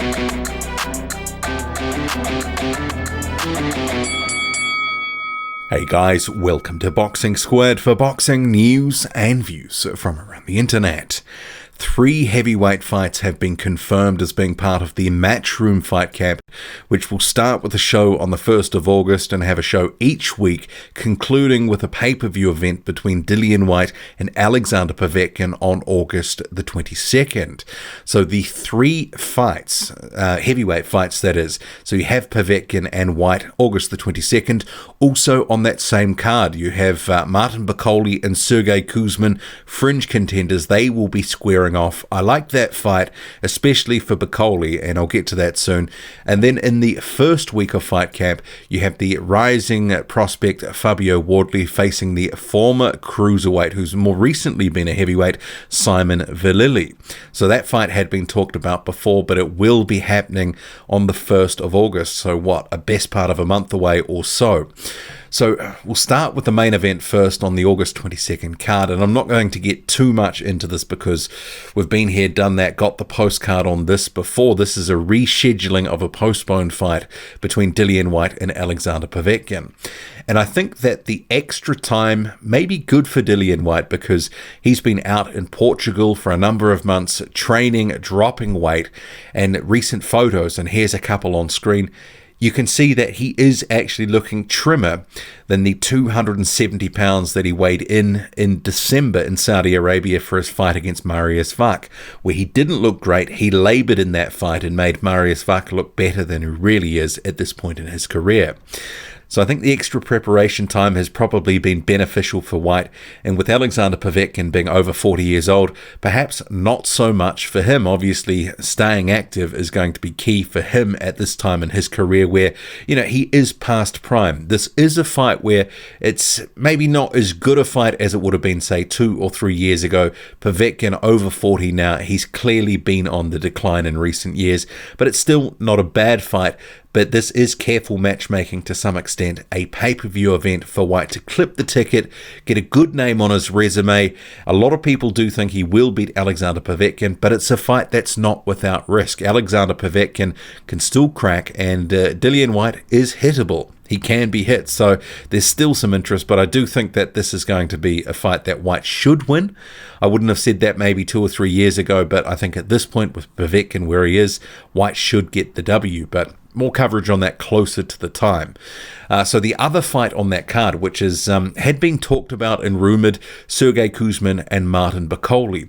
Hey guys, welcome to Boxing Squared for boxing news and views from around the internet. 3 heavyweight fights have been confirmed as being part of the Matchroom Fight Cap, which will start with a show on the 1st of August and have a show each week, concluding with a pay-per-view event between Dillian Whyte and Alexander Povetkin on August the 22nd. So the 3 fights, heavyweight fights that is, so you have Povetkin and Whyte August the 22nd. Also on that same card, you have Martin Bakole and Sergey Kuzmin, fringe contenders. They will be squaring off. I like that fight, especially for Bakole, and I'll get to that soon. And then in the first week of Fight Camp, you have the rising prospect Fabio Wardley facing the former cruiserweight, who's more recently been a heavyweight, Simon Vallily. So that fight had been talked about before, but it will be happening on the 1st of August. So what, a best part of a month away or so. So we'll start with the main event first on the August 22nd card, and I'm not going to get too much into this because we've been here, done that, got the postcard on this before. This is a rescheduling of a postponed fight between Dillian Whyte and Alexander Povetkin. And I think that the extra time may be good for Dillian Whyte because he's been out in Portugal for a number of months training, dropping weight, and recent photos, and here's a couple on screen. You can see that he is actually looking trimmer than the 270 pounds that he weighed in December in Saudi Arabia for his fight against Marius Vach, where he didn't look great. He laboured in that fight and made Marius Vach look better than he really is at this point in his career. So I think the extra preparation time has probably been beneficial for Whyte, and with Alexander Povetkin being over 40 years old, perhaps not so much for him. Obviously, staying active is going to be key for him at this time in his career where, you know, he is past prime. This is a fight where it's maybe not as good a fight as it would have been, say, 2 or 3 years ago. Povetkin over 40 now. He's clearly been on the decline in recent years, but it's still not a bad fight. But this is careful matchmaking to some extent, a pay-per-view event for Whyte to clip the ticket, get a good name on his resume. A lot of people do think he will beat Alexander Povetkin, but it's a fight that's not without risk. Alexander Povetkin can still crack, and Dillian Whyte is hittable. He can be hit, so there's still some interest, but I do think that this is going to be a fight that Whyte should win. I wouldn't have said that maybe 2 or 3 years ago, but I think at this point with Povetkin where he is, Whyte should get the W, but more coverage on that closer to the time. So the other fight on that card, which is had been talked about and rumoured, Sergey Kuzmin and Martin Bakole.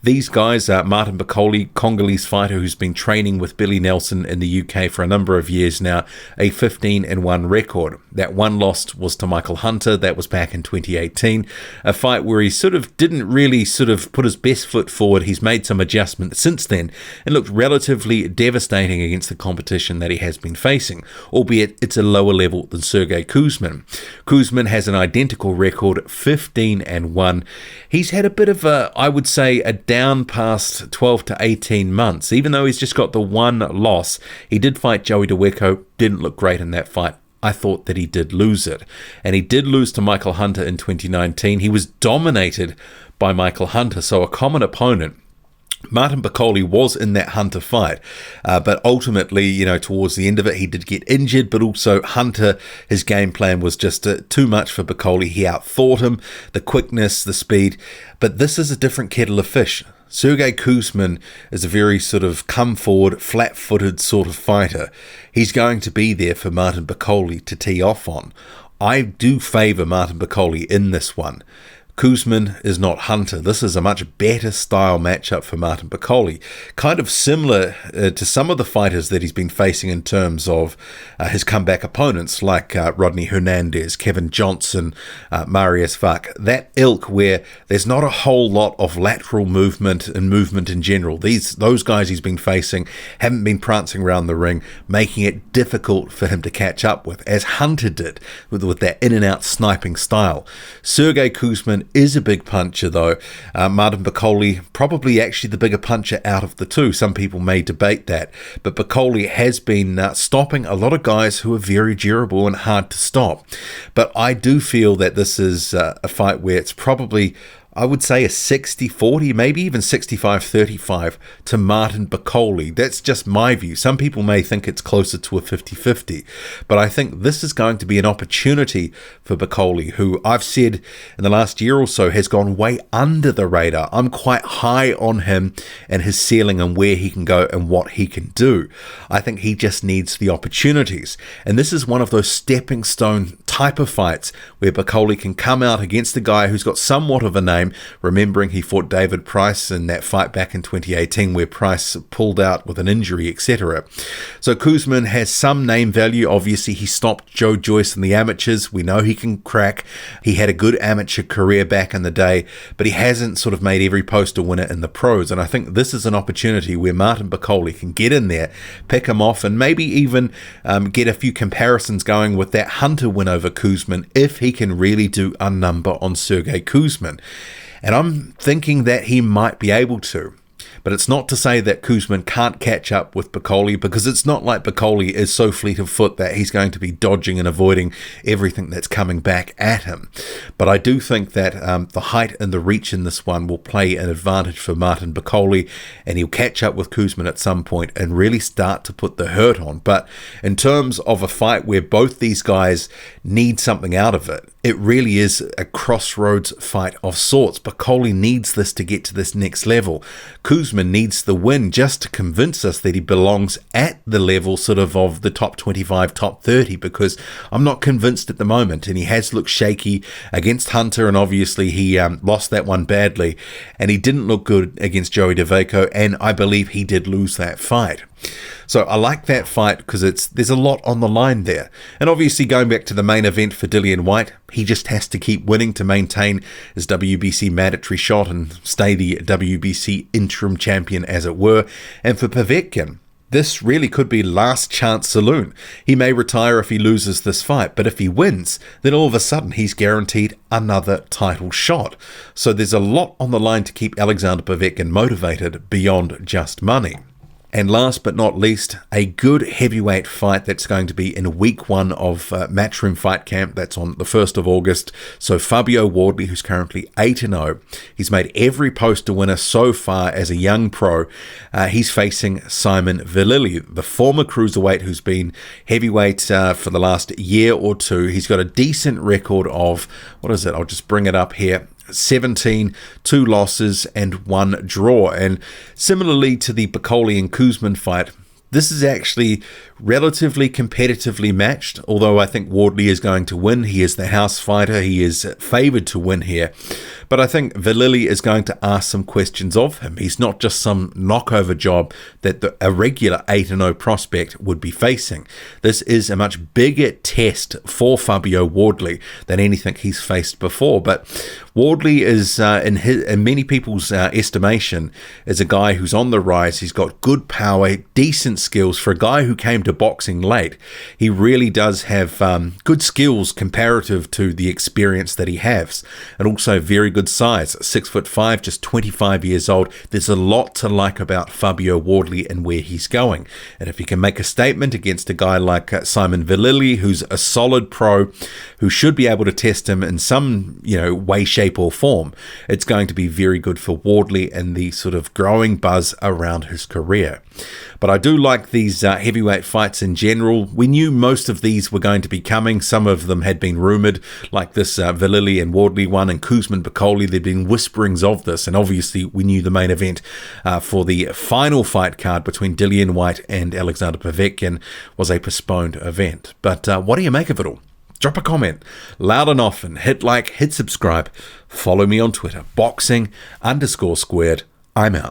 These guys, Martin Bakole, Congolese fighter who's been training with Billy Nelson in the UK for a number of years now, a 15-1 record. That one loss was to Michael Hunter. That was back in 2018. A fight where he sort of didn't really sort of put his best foot forward. He's made some adjustments since then and looked relatively devastating against the competition that he has been facing, albeit it's a lower level than Sergey Kuzmin. Koosman has an identical record, 15-1. He's had a bit of a, I would say, a down past 12 to 18 months. Even though he's just got the one loss, he did fight Joey DeWecco, didn't look great in that fight. I thought that he did lose it. And he did lose to Michael Hunter in 2019. He was dominated by Michael Hunter, so a common opponent. Martin Bakole was in that Hunter fight, but ultimately, you know, towards the end of it, he did get injured, but also Hunter, his game plan was just too much for Bakole. He outthought him, the quickness, the speed, but this is a different kettle of fish. Sergey Kuzmin is a very sort of come forward, flat-footed sort of fighter. He's going to be there for Martin Bakole to tee off on. I do favour Martin Bakole in this one. Koosman is not Hunter. This is a much better style matchup for Martin Bakole. Kind of similar to some of the fighters that he's been facing in terms of his comeback opponents like Rodney Hernandez, Kevin Johnson, Marius Vach. That ilk where there's not a whole lot of lateral movement and movement in general. Those guys he's been facing haven't been prancing around the ring, making it difficult for him to catch up with, as Hunter did with that in and out sniping style. Sergey Kuzmin is a big puncher though. Martin Bakole probably actually the bigger puncher out of the two. Some people may debate that, but Bakole has been stopping a lot of guys who are very durable and hard to stop. But I do feel that this is a fight where it's probably I would say a 60-40, maybe even 65-35 to Martin Bakole. That's just my view. Some people may think it's closer to a 50-50, but I think this is going to be an opportunity for Bakole, who I've said in the last year or so has gone way under the radar. I'm quite high on him and his ceiling and where he can go and what he can do. I think he just needs the opportunities. And this is one of those stepping stone type of fights where Bakole can come out against a guy who's got somewhat of a name, remembering he fought David Price in that fight back in 2018 where Price pulled out with an injury, etc. So Koosman has some name value. Obviously, he stopped Joe Joyce in the amateurs. We know he can crack. He had a good amateur career back in the day, but he hasn't sort of made every poster winner in the pros. And I think this is an opportunity where Martin Bakole can get in there, pick him off, and maybe even get a few comparisons going with that Hunter win over Koosman if he can really do a number on Sergey Kuzmin. And I'm thinking that he might be able to. But it's not to say that Koosman can't catch up with Bakole, because it's not like Bakole is so fleet of foot that he's going to be dodging and avoiding everything that's coming back at him. But I do think that the height and the reach in this one will play an advantage for Martin Bakole, and he'll catch up with Koosman at some point and really start to put the hurt on. But in terms of a fight where both these guys need something out of it, it really is a crossroads fight of sorts. Bakole needs this to get to this next level. Koosman needs the win just to convince us that he belongs at the level sort of the top 25, top 30, because I'm not convinced at the moment. And he has looked shaky against Hunter, and obviously he lost that one badly. And he didn't look good against Joey DeVaco, and I believe he did lose that fight. So I like that fight because there's a lot on the line there. And obviously going back to the main event for Dillian Whyte, he just has to keep winning to maintain his WBC mandatory shot and stay the WBC interim champion, as it were. And for Povetkin, this really could be last chance saloon. He may retire if he loses this fight, but if he wins, then all of a sudden he's guaranteed another title shot. So there's a lot on the line to keep Alexander Povetkin motivated beyond just money. And last but not least, a good heavyweight fight that's going to be in week 1 of Matchroom Fight Camp. That's on the 1st of August. So Fabio Wardley, who's currently 8-0, he's made every poster winner so far as a young pro. He's facing Simon Vallily, the former cruiserweight who's been heavyweight for the last year or two. He's got a decent record of, what is it? I'll just bring it up here. 17, 2 losses and 1 draw. And similarly to the Bakole and Koosman fight, this is actually relatively competitively matched, although I think Wardley is going to win. He is the house fighter. He is favoured to win here. But I think Verrilli is going to ask some questions of him. He's not just some knockover job that a regular 8-0 prospect would be facing. This is a much bigger test for Fabio Wardley than anything he's faced before. But Wardley is, in many people's estimation, is a guy who's on the rise. He's got good power, decent skills. For a guy who came to boxing late, he really does have good skills comparative to the experience that he has, and also very good size. 6'5", just 25 years old. There's a lot to like about Fabio Wardley and where he's going. And if he can make a statement against a guy like Simon Vallily, who's a solid pro, who should be able to test him in some way, shape or form, it's going to be very good for Wardley and the sort of growing buzz around his career. But I do like these heavyweight fights in general. We knew most of these were going to be coming. Some of them had been rumoured, like this Verrilli and Wardley one and Koosman Bakole. There'd been whisperings of this, and obviously we knew the main event for the final fight card between Dillian Whyte and Alexander Povetkin was a postponed event. But what do you make of it all? Drop a comment loud and often. Hit like, hit subscribe. Follow me on Twitter, boxing_squared. I'm out.